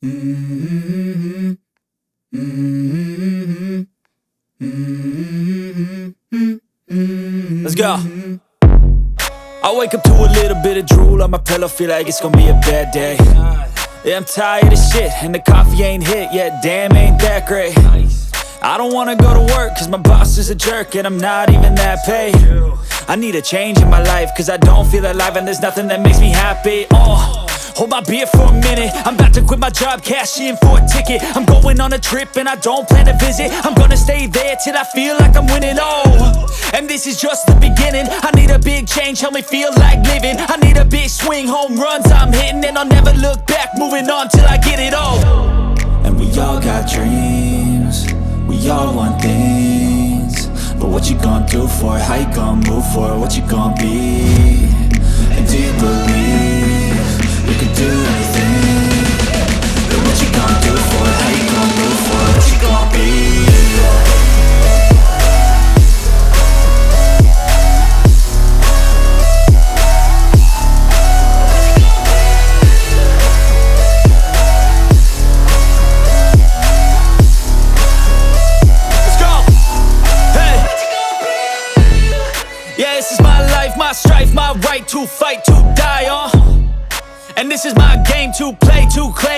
Mm-hmm. Mm-hmm. Mm-hmm. Let's go. I wake up to a little bit of drool on my pillow, feel like it's gonna be a bad day. Yeah, I'm tired of shit, and the coffee ain't hit yet, damn, ain't that great. I don't wanna go to work, cause my boss is a jerk, and I'm not even that paid. I need a change in my life, cause I don't feel alive, and there's nothing that makes me happy. Hold my beer for a minute, I'm about to quit my job, cash in for a ticket. I'm going on a trip and I don't plan to visit. I'm gonna stay there till I feel like I'm winning, and this is just the beginning. I need a big change, help me feel like living. I need a big swing, home runs I'm hitting, and I'll never look back, moving on till I get it all. And we all got dreams, we all want things, but what you gonna do for it? How you gonna move for it? What you gonna be? And do you believe you can do anything? But what you gonna do for it? How you gonna move for it? What you gonna be? My strife, my right to fight, to die on. And this is my game to play, to claim